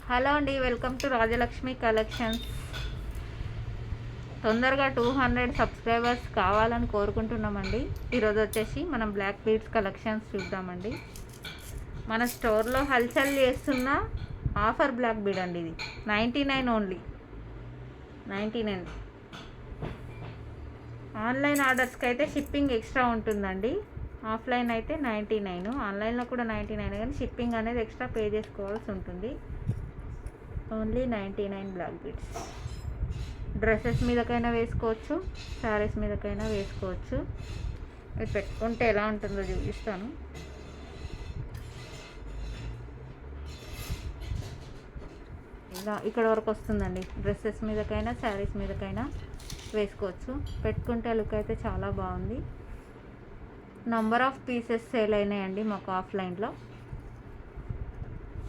Hello అండి, welcome to Rajalakshmi collections. తొందరగా 200 subscribers కావాలని కోరుకుంటున్నామండి. ఈరోజు వచ్చేసి మనం బ్లాక్ బీడ్స్ కలెక్షన్స్ చూద్దామండి. మన స్టోర్లో హల్చల్ చేస్తున్న ఆఫర్ బ్లాక్ బీడ్ అండి. ఇది 99 ఓన్లీ, 99. ఆన్లైన్ ఆర్డర్స్కి అయితే షిప్పింగ్ ఎక్స్ట్రా ఉంటుందండి. ఆఫ్లైన్ అయితే 99, ఆన్లైన్లో కూడా 99, కానీ షిప్పింగ్ అనేది ఎక్స్ట్రా పే చేసుకోవాల్సి ఉంటుంది. Only 99 black beads. డ్రెస్సెస్ మీదకైనా వేసుకోవచ్చు, శారీస్ మీదకైనా వేసుకోవచ్చు. ఇది పెట్టుకుంటే ఎలా ఉంటుందో చూపిస్తాను. ఇలా ఇక్కడ వరకు వస్తుందండి. డ్రెస్సెస్ మీదకైనా శారీస్ మీదకైనా వేసుకోవచ్చు. పెట్టుకుంటే లుక్ అయితే చాలా బాగుంది. నంబర్ ఆఫ్ పీసెస్ సేల్ అయినాయండి మాకు ఆఫ్లైన్లో.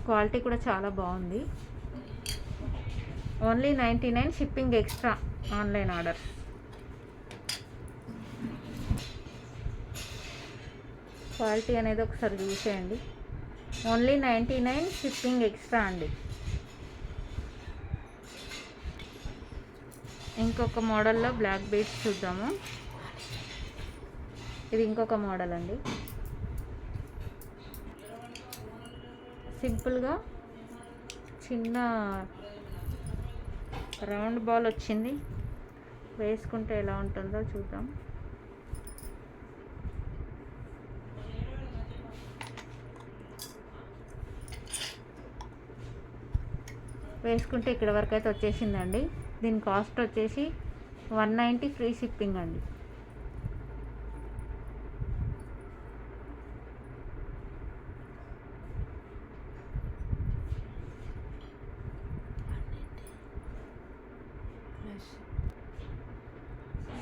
క్వాలిటీ కూడా చాలా బాగుంది. Only 99, shipping extra online orders. Quality అనేది ఒకసారి చూసేయండి. ఓన్లీ 99, షిప్పింగ్ ఎక్స్ట్రా అండి. ఇంకొక మోడల్లో బ్లాక్ బీడ్స్ చూద్దాము. ఇది ఇంకొక మోడల్ అండి. సింపుల్గా చిన్న రౌండ్ బాల్ వచ్చింది. వేసుకుంటే ఎలా ఉంటుందో చూద్దాం. వేసుకుంటే ఇక్కడ వరకు అయితే వచ్చేసిందండి. దీని కాస్ట్ వచ్చేసి 190, ఫ్రీ షిప్పింగ్ అండి.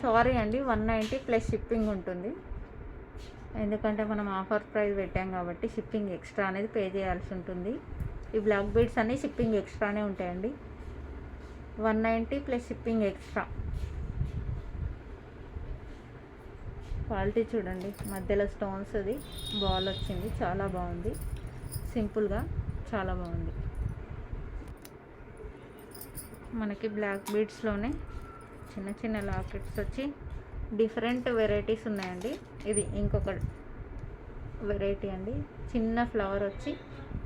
సారీ అండి, 190 ప్లస్ షిప్పింగ్ ఉంటుంది. ఎందుకంటే మనం ఆఫర్ ప్రైస్ పెట్టాం కాబట్టి షిప్పింగ్ ఎక్స్ట్రా అనేది పే చేయాల్సి ఉంటుంది. ఈ బ్లాక్ బీడ్స్ అన్నీ షిప్పింగ్ ఎక్స్ట్రానే ఉంటాయండి. 190 ప్లస్ షిప్పింగ్ ఎక్స్ట్రా. క్వాలిటీ చూడండి, మధ్యలో స్టోన్స్ అది బాల్ వచ్చింది, చాలా బాగుంది. సింపుల్గా చాలా బాగుంది. మనకి బ్లాక్ బీడ్స్లోనే చిన్న చిన్న లాకెట్స్ వచ్చి డిఫరెంట్ వెరైటీస్ ఉన్నాయండి. ఇది ఇంకొక వెరైటీ అండి. చిన్న ఫ్లవర్ వచ్చి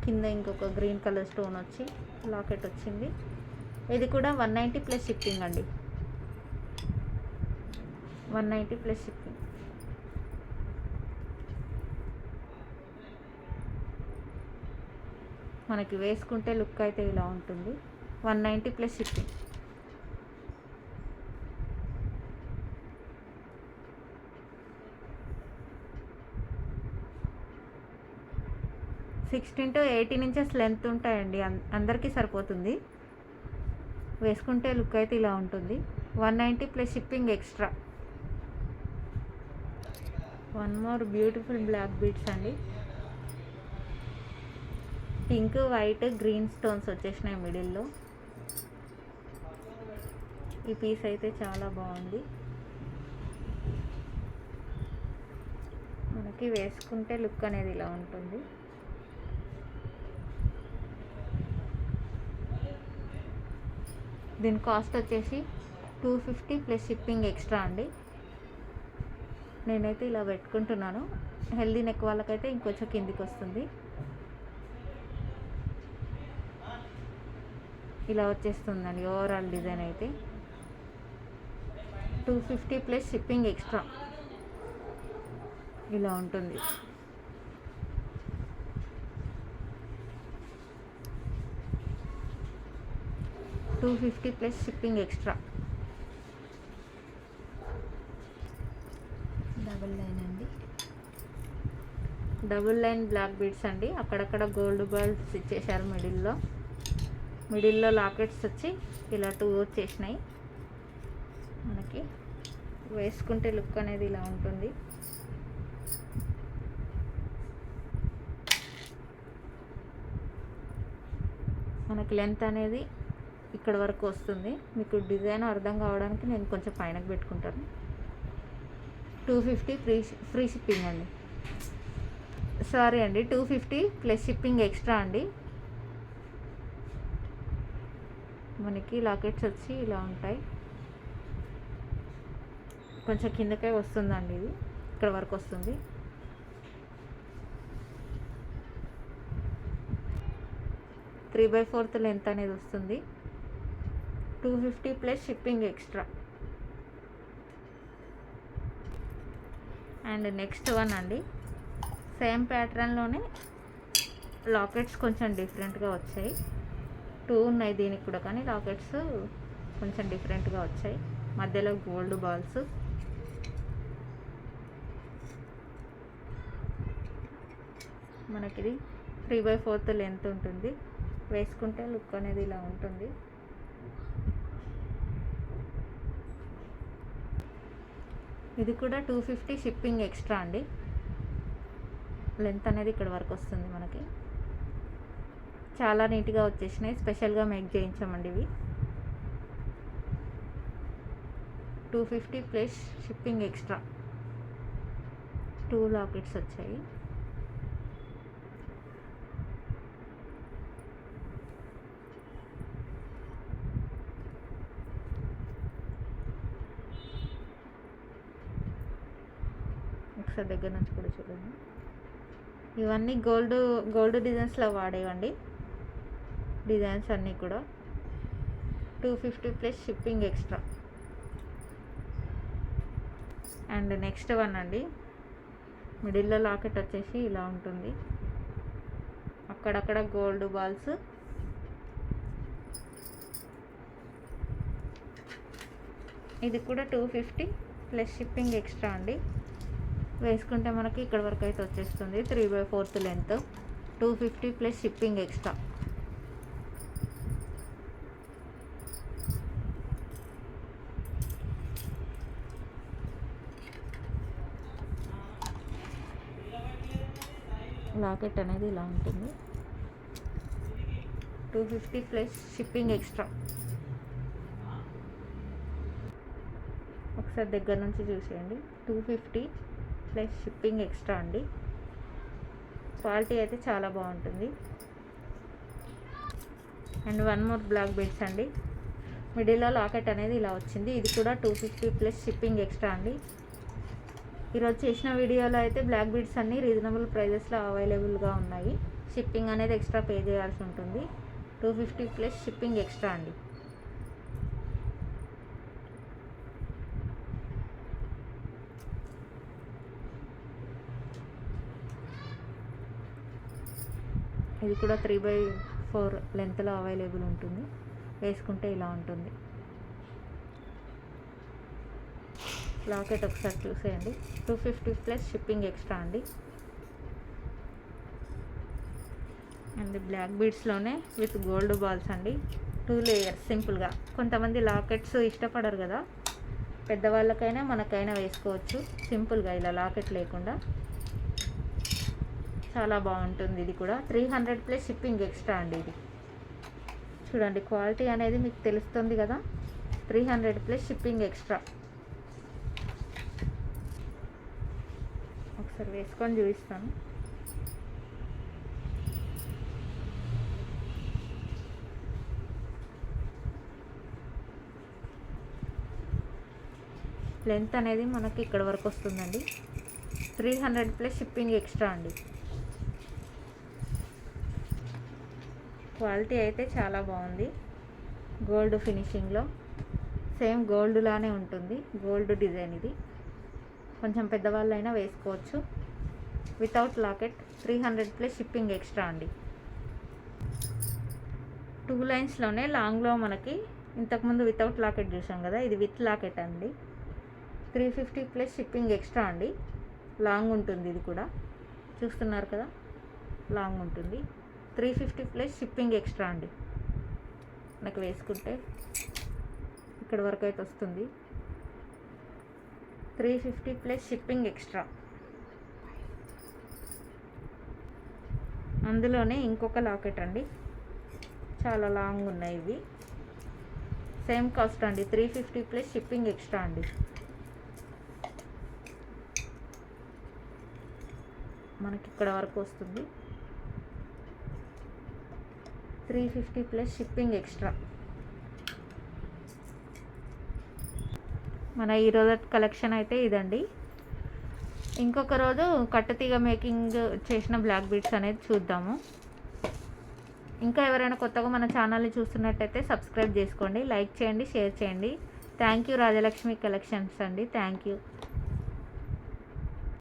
కింద ఇంకొక గ్రీన్ కలర్ స్టోన్ వచ్చి లాకెట్ వచ్చింది. ఇది కూడా 190 ప్లస్ షిప్పింగ్ అండి. 190 ప్లస్ షిప్పింగ్. మనకి వేసుకుంటే లుక్ అయితే ఇలా ఉంటుంది. 190 plus shipping. 16 to 18 inches length ఉంటాయండి. అందరికీ సరిపోతుంది. వేసుకుంటే లుక్ అయితే ఇలా ఉంటుంది. 190 plus shipping extra. One more beautiful black beads అండి. పింక్, వైట్, గ్రీన్ స్టోన్స్ వచ్చేసినాయి మిడిల్లో. ఈ పీస్ అయితే చాలా బాగుంది. మనకి వేసుకుంటే లుక్ అనేది ఇలా ఉంటుంది. దీని కాస్ట్ వచ్చేసి 250 ప్లస్ షిప్పింగ్ ఎక్స్ట్రా అండి. నేనైతే ఇలా పెట్టుకుంటున్నాను. హెల్దీ నెక్ వాళ్ళకైతే ఇంకొంచెం కిందికి వస్తుంది. ఇలా వచ్చేస్తుందండి ఓవరాల్ డిజైన్ అయితే. 250 ప్లస్ షిప్పింగ్ ఎక్స్ట్రా. ఇలా ఉంటుంది. $250 plus shipping extra. Double line అండి. డబుల్ లైన్ బ్లాక్ బీడ్స్ అండి. అక్కడక్కడ గోల్డ్ బాల్స్ ఇచ్చేసారు. మిడిల్లో లాకెట్స్ వచ్చి ఇలా 2 వచ్చేసినాయి. మనకి వేసుకుంటే లుక్ అనేది ఇలా ఉంటుంది. మనకి లెంత్ అనేది ఇక్కడ వరకు వస్తుంది. మీకు డిజైన్ అర్థం కావడానికి నేను కొంచెం పైనకి పెట్టుకుంటాను. 250 ఫ్రీ షిప్పింగ్ అండి. సారీ అండి, 250 ప్లస్ షిప్పింగ్ ఎక్స్ట్రా అండి. మనకి లాకెట్స్ వచ్చి ఇలా ఉంటాయి. కొంచెం కిందకే వస్తుందండి, ఇది ఇక్కడ వరకు వస్తుంది. త్రీ బై ఫోర్త్ లెంత్ అనేది వస్తుంది. 250 plus shipping extra. And next one అండి, సేమ్ ప్యాటర్న్లోనే లాకెట్స్ కొంచెం డిఫరెంట్గా వచ్చాయి. 2 ఉన్నాయి దీనికి కూడా, కానీ లాకెట్స్ కొంచెం డిఫరెంట్గా వచ్చాయి. మధ్యలో గోల్డ్ బాల్స్. మనకిది 3/4 లెంత్ ఉంటుంది. వేసుకుంటే లుక్ అనేది ఇలా ఉంటుంది. ఇది కూడా 250 షిప్పింగ్ ఎక్స్ట్రా అండి. లెంత్ అనేది ఇక్కడ వరకు వస్తుంది మనకి. చాలా నీట్గా వచ్చేసినాయి, స్పెషల్గా మేక్ చేయించామండి ఇవి. 250 ప్లస్ షిప్పింగ్ ఎక్స్ట్రా. 2 లాకెట్స్ వచ్చాయి. ఒకసారి దగ్గర నుంచి కూడా చూడండి. ఇవన్నీ గోల్డ్ డిజైన్స్లో వాడేవండి. డిజైన్స్ అన్నీ కూడా 250 plus shipping extra. And next one అండి, మిడిల్లో లాకెట్ వచ్చేసి ఇలా ఉంటుంది. అక్కడక్కడ గోల్డ్ బాల్స్. ఇది కూడా 250 ప్లస్ షిప్పింగ్ ఎక్స్ట్రా అండి. వేసుకుంటే మనకి ఇక్కడ వరకు అయితే వచ్చేస్తుంది. 3/4 length, 250 plus shipping extra. Locket అనేది ఇలా ఉంటుంది. 250 ప్లస్ షిప్పింగ్ ఎక్స్ట్రా. ఒకసారి దగ్గర నుంచి చూసేయండి. 250 ప్లస్ షిప్పింగ్ ఎక్స్ట్రా అండి. క్వాలిటీ అయితే చాలా బాగుంటుంది. And one more black beads అండి. మిడిల్లో లాకెట్ అనేది ఇలా వచ్చింది. ఇది కూడా 250 ప్లస్ షిప్పింగ్ ఎక్స్ట్రా అండి. ఈరోజు చేసిన వీడియోలో అయితే బ్లాక్ బీడ్స్ అన్నీ రీజనబుల్ ప్రైజెస్లో అవైలబుల్గా ఉన్నాయి. షిప్పింగ్ అనేది ఎక్స్ట్రా పే చేయాల్సి ఉంటుంది. 250 ప్లస్ షిప్పింగ్ ఎక్స్ట్రా అండి. ఇది కూడా 3/4 లెంత్లో అవైలబుల్ ఉంటుంది. వేసుకుంటే ఇలా ఉంటుంది. లాకెట్ ఒకసారి చూసేయండి. 250 ప్లస్ షిప్పింగ్ ఎక్స్ట్రా అండి. అండ్ బ్లాక్ బీడ్స్లోనే విత్ గోల్డ్ బాల్స్ అండి. 2 లేయర్స్ సింపుల్గా. కొంతమంది లాకెట్స్ ఇష్టపడరు కదా, పెద్దవాళ్ళకైనా మనకైనా వేసుకోవచ్చు సింపుల్గా ఇలా లాకెట్ లేకుండా. చాలా బాగుంటుంది. ఇది కూడా 300 ప్లస్ షిప్పింగ్ ఎక్స్ట్రా అండి. ఇది చూడండి, క్వాలిటీ అనేది మీకు తెలుస్తుంది కదా. 300 ప్లస్ షిప్పింగ్ ఎక్స్ట్రా. ఒకసారి వేసుకొని చూపిస్తాను. లెంత్ అనేది మనకి ఇక్కడ వరకు వస్తుందండి. 300 ప్లస్ షిప్పింగ్ ఎక్స్ట్రా అండి. క్వాలిటీ అయితే చాలా బాగుంది. గోల్డ్ ఫినిషింగ్లో సేమ్ గోల్డ్ లానే ఉంటుంది. గోల్డ్ డిజైన్ ఇది. కొంచెం పెద్దవాళ్ళైనా వేసుకోవచ్చు. Without locket 300 plus shipping extra అండి. 2 లైన్స్లోనే లాంగ్లో మనకి ఇంతకుముందు వితౌట్ లాకెట్ చూసాం కదా, ఇది విత్ లాకెట్ అండి. 350 ప్లస్ షిప్పింగ్ ఎక్స్ట్రా అండి. లాంగ్ ఉంటుంది. ఇది కూడా చూస్తున్నారు కదా, లాంగ్ ఉంటుంది. 350 ప్లస్ షిప్పింగ్ ఎక్స్ట్రా అండి. నాకు వేసుకుంటే ఇక్కడ వరకు అయితే వస్తుంది. 350 ప్లస్ షిప్పింగ్ ఎక్స్ట్రా. అందులోనే ఇంకొక లాకెట్ అండి. చాలా లాంగ్ ఉన్నాయి ఇవి. సేమ్ కాస్ట్ అండి. 350 ప్లస్ షిప్పింగ్ ఎక్స్ట్రా అండి. మనకి ఇక్కడ వరకు వస్తుంది. 350 ప్లస్ షిప్పింగ్ ఎక్స్ట్రా. మన ఈరోజు కలెక్షన్ అయితే ఇదండి. ఇంకొక రోజు కట్టుతీగ మేకింగ్ చేసిన బ్లాక్ బీడ్స్ అనేది చూద్దాము. ఇంకా ఎవరైనా కొత్తగా మన ఛానల్ని చూస్తున్నట్టయితే సబ్స్క్రైబ్ చేసుకోండి, లైక్ చేయండి, షేర్ చేయండి. థ్యాంక్ యూ రాజలక్ష్మి కలెక్షన్స్ అండి. Thank you.